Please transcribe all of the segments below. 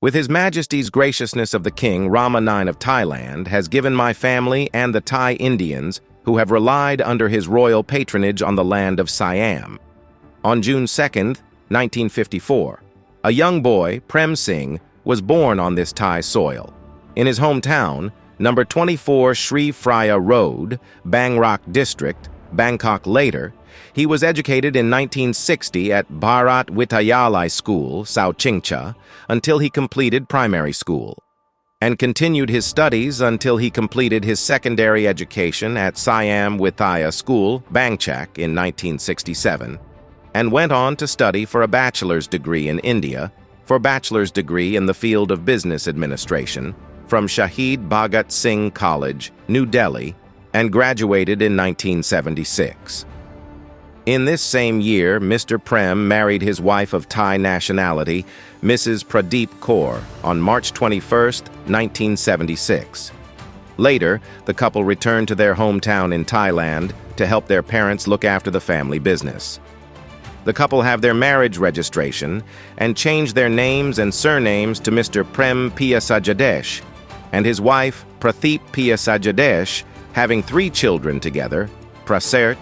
With His Majesty's graciousness of the King Rama IX of Thailand has given my family and the Thai Indians who have relied under his royal patronage on the land of Siam. On June 2nd, 1954, a young boy, Prem Singh, was born on this Thai soil. In his hometown, number 24 Sri Phraia Road, Bangkok District, Bangkok later, he was educated in 1960 at Bharat Vidyalaya School, Sao Chingcha, until he completed primary school, and continued his studies until he completed his secondary education at Siam Vidya School, Bangkok in 1967, and went on to study for a bachelor's degree in India, for bachelor's degree in the field of business administration, from Shahid Bhagat Singh College, New Delhi, and graduated in 1976. In this same year, Mr. Prem married his wife of Thai nationality, Mrs. Pradeep Kaur, on March 21, 1976. Later, the couple returned to their hometown in Thailand to help their parents look after the family business. The couple have their marriage registration and changed their names and surnames to Mr. Prem Piyasachadesh and his wife Pradeep Piyasachadesh, having 3 children together, Prasert,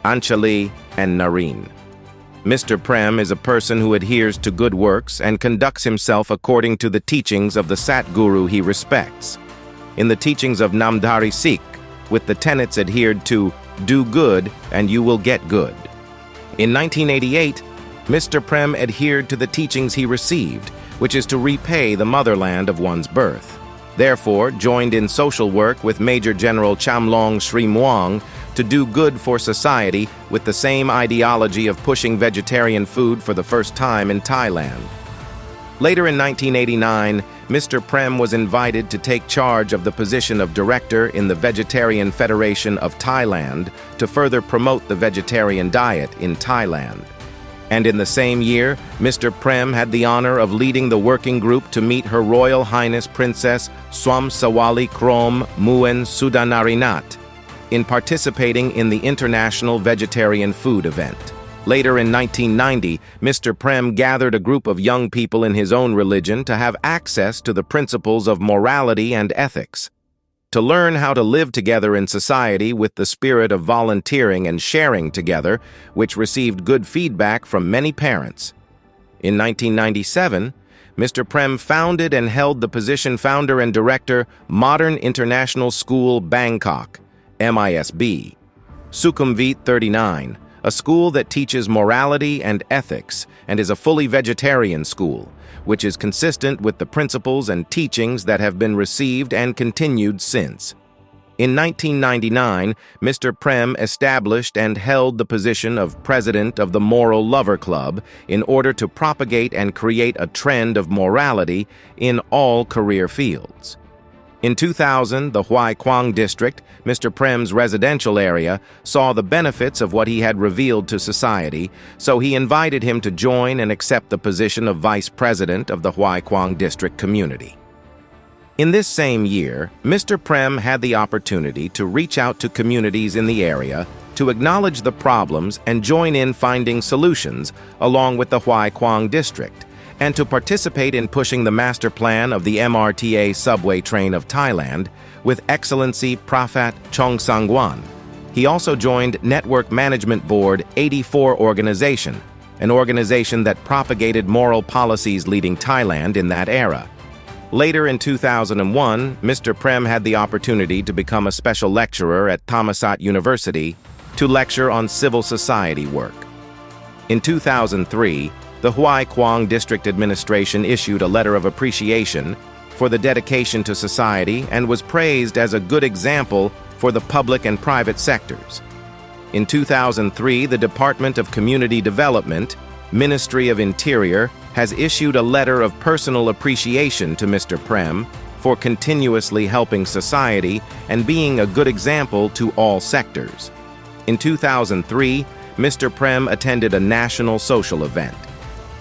Anchali, and Nareen. Mr. Prem is a person who adheres to good works and conducts himself according to the teachings of the Satguru he respects. In the teachings of Namdhari Sikh, with the tenets adhered to, do good and you will get good. In 1988, Mr. Prem adhered to the teachings he received, which is to repay the motherland of one's birth. Therefore, joined in social work with Major General Chamlong Sri Luang to do good for society with the same ideology of pushing vegetarian food for the first time in Thailand. Later in 1989, Mr. Prem was invited to take charge of the position of director in the Vegetarian Federation of Thailand to further promote the vegetarian diet in Thailand. And in the same year, Mr. Prem had the honor of leading the working group to meet Her Royal Highness Princess Swam Sawali Krom Muen Sudanarinat in participating in the International Vegetarian Food Event. Later in 1990, Mr. Prem gathered a group of young people in his own religion to have access to the principles of morality and ethics, to learn how to live together in society with the spirit of volunteering and sharing together, which received good feedback from many parents. In 1997, Mr. Prem founded and held the position founder and director, Modern International School, Bangkok, MISB, Sukhumvit 39, a school that teaches morality and ethics and is a fully vegetarian school, which is consistent with the principles and teachings that have been received and continued since. In 1999, Mr. Prem established and held the position of president of the Moral Lover Club in order to propagate and create a trend of morality in all career fields. In 2000, the Hoi Quang district, Mr. Prem's residential area, saw the benefits of what he had revealed to society, so he invited him to join and accept the position of vice president of the Hoi Quang district community. In this same year, Mr. Prem had the opportunity to reach out to communities in the area to acknowledge the problems and join in finding solutions along with the Hoi Quang district, and to participate in pushing the master plan of the MRTA subway train of Thailand with Excellency Praphat Chongsangwan. He also joined Network Management Board 84 organization, an organization that propagated moral policies leading Thailand in that era. Later in 2001, Mr. Prem had the opportunity to become a special lecturer at Thammasat University to lecture on civil society work. In 2003, the Hoi Quang District Administration issued a letter of appreciation for the dedication to society and was praised as a good example for the public and private sectors. In 2003, the Department of Community Development, Ministry of Interior, has issued a letter of personal appreciation to Mr. Prem for continuously helping society and being a good example to all sectors. In 2003, Mr. Prem attended a national social event.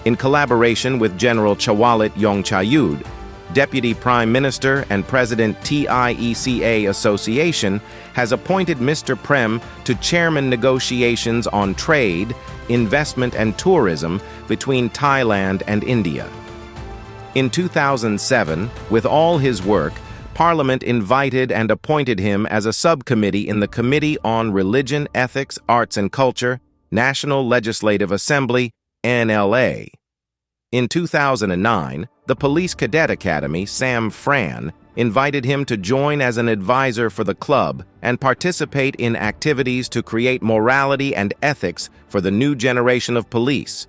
In collaboration with General Chavalit Yongchaiyudh, Deputy Prime Minister and President TIECA Association has appointed Mr. Prem to chairman negotiations on trade, investment and tourism between Thailand and India. In 2007, with all his work, Parliament invited and appointed him as a subcommittee in the Committee on Religion, Ethics, Arts and Culture, National Legislative Assembly, NLA. In 2009, the Police Cadet Academy, Sam Fran, invited him to join as an advisor for the club and participate in activities to create morality and ethics for the new generation of police.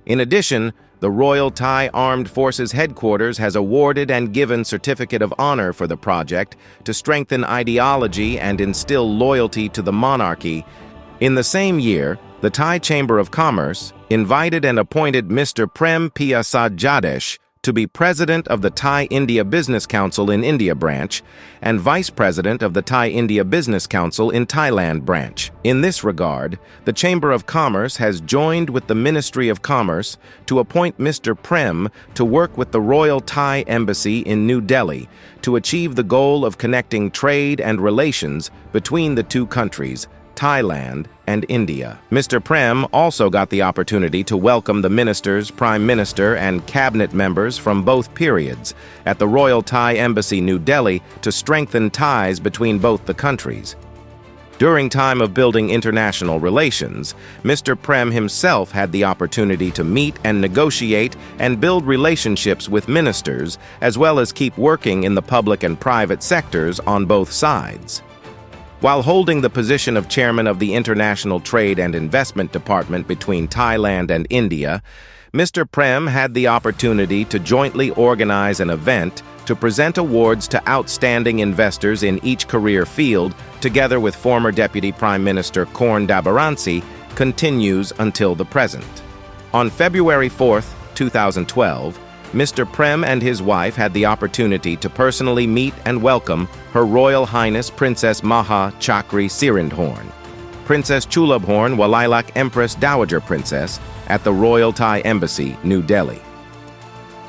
In addition, the Royal Thai Armed Forces Headquarters has awarded and given Certificate of Honor for the project to strengthen ideology and instill loyalty to the monarchy. In the same year, the Thai Chamber of Commerce invited and appointed Mr. Prem Piyasachadesh to be President of the Thai-India Business Council in India branch and Vice President of the Thai-India Business Council in Thailand branch. In this regard, the Chamber of Commerce has joined with the Ministry of Commerce to appoint Mr. Prem to work with the Royal Thai Embassy in New Delhi to achieve the goal of connecting trade and relations between the two countries, Thailand and India. Mr. Prem also got the opportunity to welcome the ministers, prime minister, and cabinet members from both periods at the Royal Thai Embassy, New Delhi, to strengthen ties between both the countries. During time of building international relations, Mr. Prem himself had the opportunity to meet and negotiate and build relationships with ministers, as well as keep working in the public and private sectors on both sides. While holding the position of chairman of the International Trade and Investment Department between Thailand and India, Mr. Prem had the opportunity to jointly organize an event to present awards to outstanding investors in each career field, together with former Deputy Prime Minister Korn Dabbaransi, continues until the present. On February 4, 2012, Mr. Prem and his wife had the opportunity to personally meet and welcome Her Royal Highness Princess Maha Chakri Sirindhorn, Princess Chulabhorn Walailak Empress Dowager Princess, at the Royal Thai Embassy, New Delhi.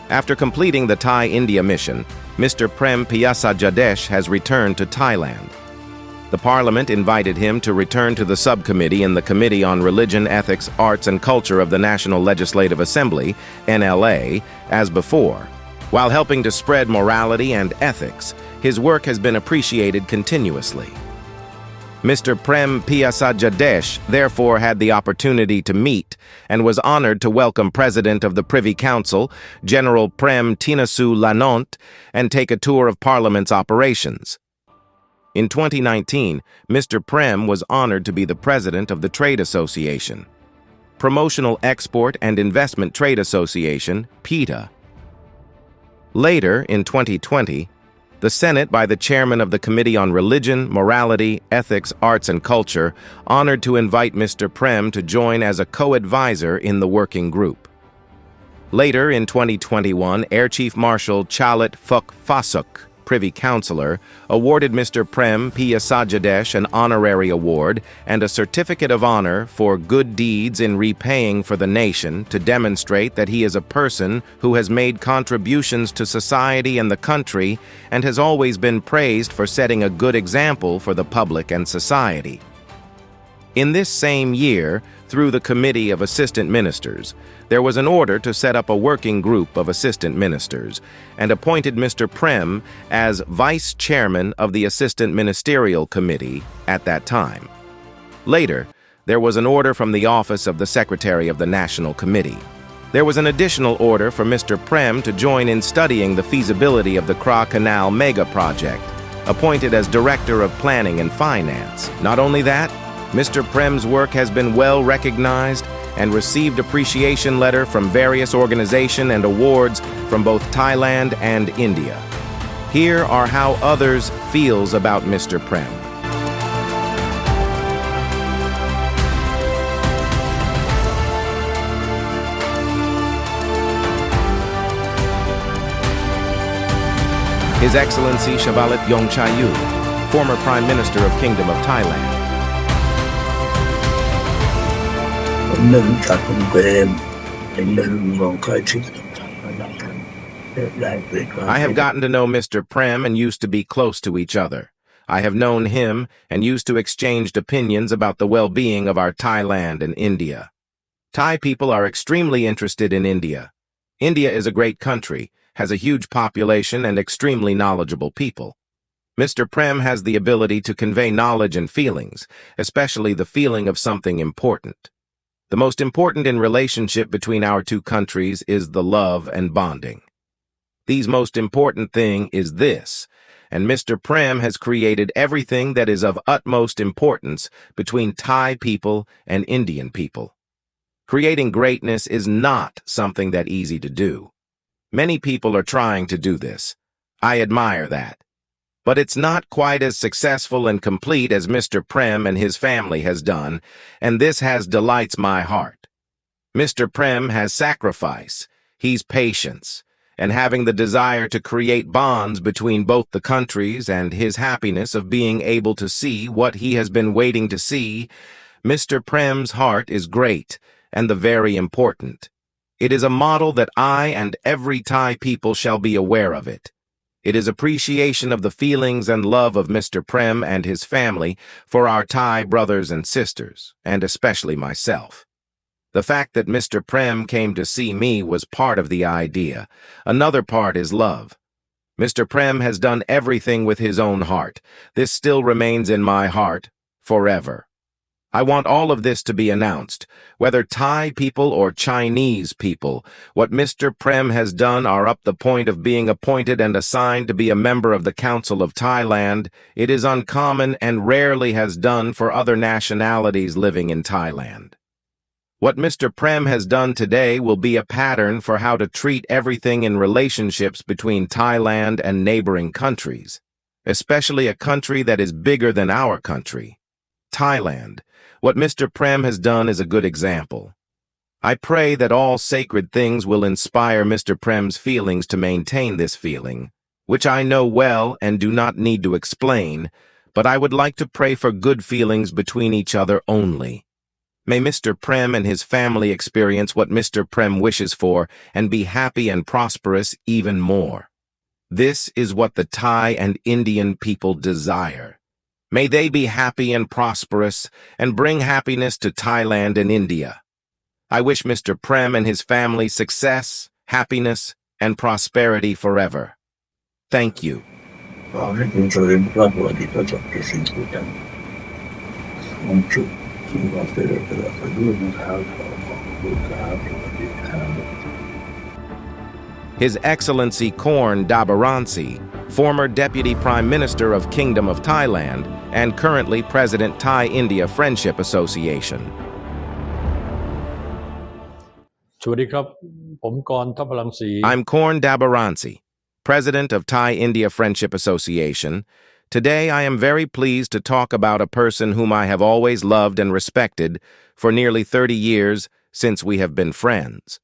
After completing the Thai-India mission, Mr. Prem Piyasachadesh has returned to Thailand. The Parliament invited him to return to the subcommittee in the Committee on Religion, Ethics, Arts and Culture of the National Legislative Assembly, NLA, as before. While helping to spread morality and ethics, his work has been appreciated continuously. Mr. Prem Piyasachadesh therefore had the opportunity to meet and was honored to welcome President of the Privy Council, General Prem Tinasu Lanont, and take a tour of Parliament's operations. In 2019, Mr. Prem was honored to be the president of the Trade Association, Promotional Export and Investment Trade Association, PETA. Later, in 2020, the Senate, by the chairman of the Committee on Religion, Morality, Ethics, Arts and Culture, honored to invite Mr. Prem to join as a co-advisor in the working group. Later, in 2021, Air Chief Marshal Chavalit Phuk Phasuk, Privy Councillor, awarded Mr. Prem Piyasachadesh an honorary award and a certificate of honor for good deeds in repaying for the nation to demonstrate that he is a person who has made contributions to society and the country and has always been praised for setting a good example for the public and society. In this same year, through the Committee of Assistant Ministers, there was an order to set up a working group of assistant ministers and appointed Mr. Prem as vice chairman of the Assistant Ministerial Committee at that time. Later, there was an order from the Office of the Secretary of the National Committee. There was an additional order for Mr. Prem to join in studying the feasibility of the Kra Canal mega project, appointed as Director of Planning and Finance. Not only that, Mr. Prem's work has been well recognized and received appreciation letter from various organizations and awards from both Thailand and India. Here are how others feels about Mr. Prem. His Excellency Chavalit Yongchaiyudh, former Prime Minister of Kingdom of Thailand. I have gotten to know Mr. Prem and used to be close to each other. I have known him and used to exchange opinions about the well-being of our Thailand and India. Thai people are extremely interested in India. India is a great country, has a huge population and extremely knowledgeable people. Mr. Prem has the ability to convey knowledge and feelings, especially the feeling of something important. The most important in relationship between our two countries is the love and bonding. These most important thing is this, and Mr. Prem has created everything that is of utmost importance between Thai people and Indian people. Creating greatness is not something that easy to do. Many people are trying to do this. I admire that. But it's not quite as successful and complete as Mr. Prem and his family has done, and this has delights my heart. Mr. Prem has sacrifice, he's patience, and having the desire to create bonds between both the countries and his happiness of being able to see what he has been waiting to see. Mr. Prem's heart is great and the very important. It is a model that I and every Thai people shall be aware of it. It is appreciation of the feelings and love of Mr. Prem and his family for our Thai brothers and sisters, and especially myself. The fact that Mr. Prem came to see me was part of the idea. Another part is love. Mr. Prem has done everything with his own heart. This still remains in my heart forever. I want all of this to be announced, whether Thai people or Chinese people. What Mr. Prem has done are up the point of being appointed and assigned to be a member of the Council of Thailand. It is uncommon and rarely has done for other nationalities living in Thailand. What Mr. Prem has done today will be a pattern for how to treat everything in relationships between Thailand and neighboring countries, especially a country that is bigger than our country, Thailand. What Mr. Prem has done is a good example. I pray that all sacred things will inspire Mr. Prem's feelings to maintain this feeling, which I know well and do not need to explain, but I would like to pray for good feelings between each other only. May Mr. Prem and his family experience what Mr. Prem wishes for and be happy and prosperous even more. This is what the Thai and Indian people desire. May they be happy and prosperous and bring happiness to Thailand and India. I wish Mr. Prem and his family success, happiness, and prosperity forever. Thank you. His Excellency Korn Dabbaransi, former Deputy Prime Minister of Kingdom of Thailand and currently President Thai-India Friendship Association. สวัสดีครับผมกรณ์ Dabbaransi I'm Korn Dabbaransi, President of Thai-India Friendship Association. Today I am very pleased to talk about a person whom I have always loved and respected for nearly 30 years since we have been friends.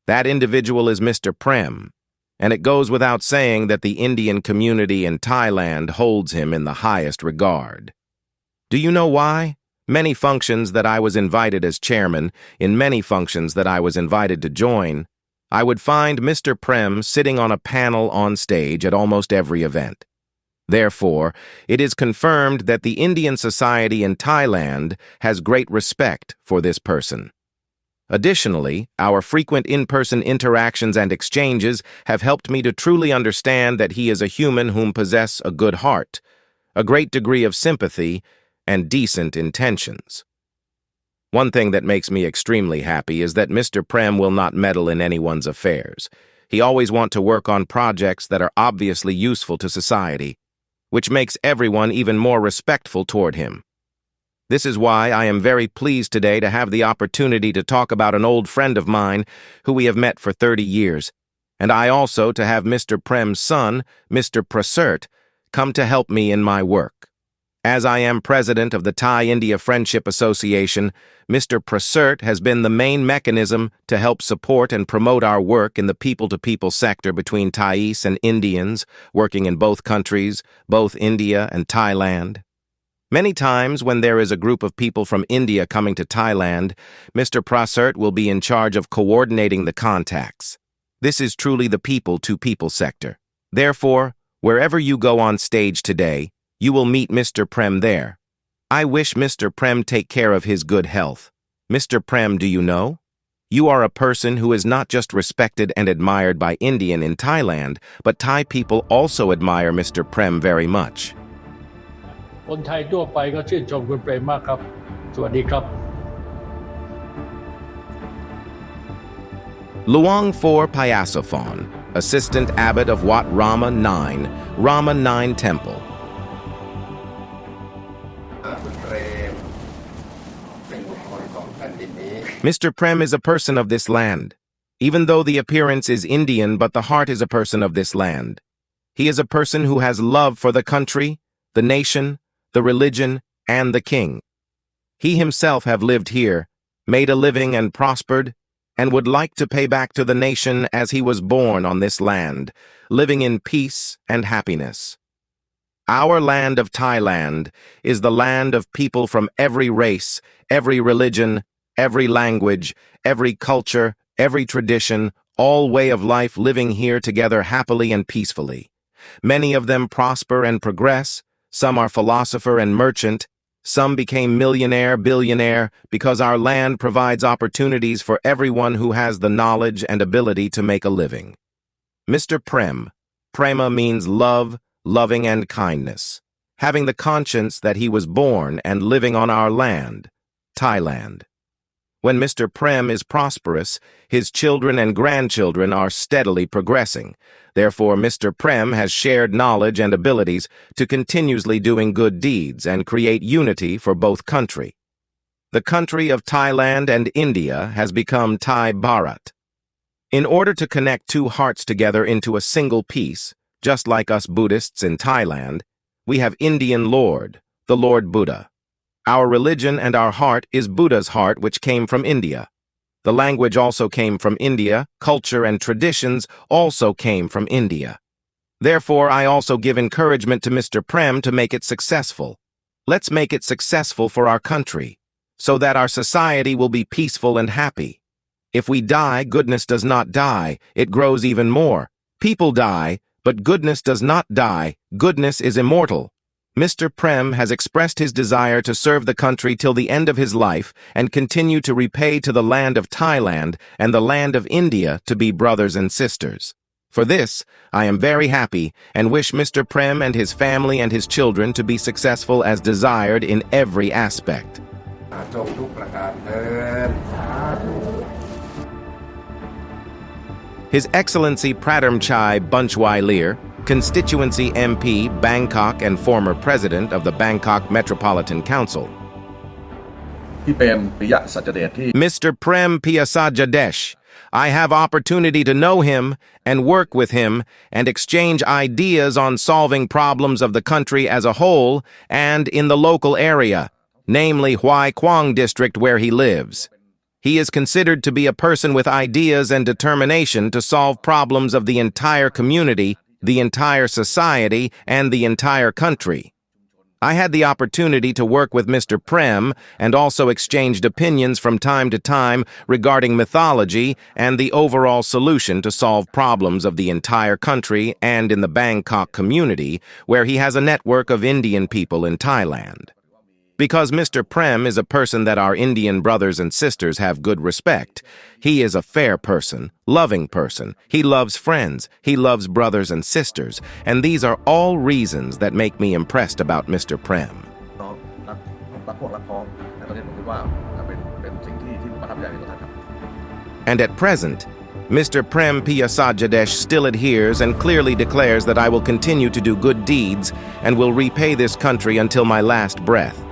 That individual is Mr. Prem, and it goes without saying that the Indian community in Thailand holds him in the highest regard. Do you know why? Many functions that I was invited as chairman, in many functions that I was invited to join, I would find Mr. Prem sitting on a panel on stage at almost every event. Therefore, it is confirmed that the Indian society in Thailand has great respect for this person. Additionally, our frequent in-person interactions and exchanges have helped me to truly understand that he is a human whom possess a good heart, a great degree of sympathy, and decent intentions. One thing that makes me extremely happy is that Mr. Prem will not meddle in anyone's affairs. He always wants to work on projects that are obviously useful to society, which makes everyone even more respectful toward him. This is why I am very pleased today to have the opportunity to talk about an old friend of mine who we have met for 30 years, and I also to have Mr. Prem's son, Mr. Prasert, come to help me in my work. As I am president of the Thai-India Friendship Association, Mr. Prasert has been the main mechanism to help support and promote our work in the people-to-people sector between Thais and Indians, working in both countries, both India and Thailand. Many times when there is a group of people from India coming to Thailand, Mr. Prasert will be in charge of coordinating the contacts. This is truly the people-to-people sector. Therefore, wherever you go on stage today, you will meet Mr. Prem there. I wish Mr. Prem take care of his good health. Mr. Prem, do you know? You are a person who is not just respected and admired by Indian in Thailand, but Thai people also admire Mr. Prem very much. คนไทยทั่วไปก็ชื่นชมคุณเปรมมากครับสวัสดีครับ Luang Phor Piyasophon, Assistant Abbot of Wat Rama 9, Rama 9 Temple. Mr. Prem is a person of this land. Even though the appearance is Indian, but the heart is a person of this land. He is a person who has love for the country, the nation, the religion, and the king. He himself have lived here, made a living and prospered, and would like to pay back to the nation as he was born on this land, living in peace and happiness. Our land of Thailand is the land of people from every race, every religion, every language, every culture, every tradition, all way of life living here together happily and peacefully. Many of them prosper and progress, some are philosopher and merchant, some became millionaire, billionaire, because our land provides opportunities for everyone who has the knowledge and ability to make a living. Mr. Prem, Prema means love, loving and kindness, having the conscience that he was born and living on our land, Thailand. When Mr. Prem is prosperous, his children and grandchildren are steadily progressing. Therefore, Mr. Prem has shared knowledge and abilities to continuously doing good deeds and create unity for both country. The country of Thailand and India has become Thai Bharat. In order to connect two hearts together into a single piece, just like us Buddhists in Thailand, we have Indian Lord, the Lord Buddha. Our religion and our heart is Buddha's heart, which came from India. The language also came from India, culture and traditions also came from India. Therefore, I also give encouragement to Mr. Prem to make it successful. Let's make it successful for our country, so that our society will be peaceful and happy. If we die, goodness does not die, it grows even more. People die, but goodness does not die, goodness is immortal. Mr. Prem has expressed his desire to serve the country till the end of his life and continue to repay to the land of Thailand and the land of India to be brothers and sisters. For this, I am very happy and wish Mr. Prem and his family and his children to be successful as desired in every aspect. His Excellency Pradermchai Punchuaylear, Constituency MP, Bangkok and former President of the Bangkok Metropolitan Council. Mr. Prem Piyasachadesh, I have opportunity to know him and work with him and exchange ideas on solving problems of the country as a whole and in the local area, namely Hoi Quang district where he lives. He is considered to be a person with ideas and determination to solve problems of the entire community, the entire society, and the entire country. I had the opportunity to work with Mr. Prem and also exchanged opinions from time to time regarding mythology and the overall solution to solve problems of the entire country and in the Bangkok community, where he has a network of Indian people in Thailand. Because Mr. Prem is a person that our Indian brothers and sisters have good respect. He is a fair person, loving person. He loves friends. He loves brothers and sisters. And these are all reasons that make me impressed about Mr. Prem. And at present, Mr. Prem Piyasachadesh still adheres and clearly declares that I will continue to do good deeds and will repay this country until my last breath.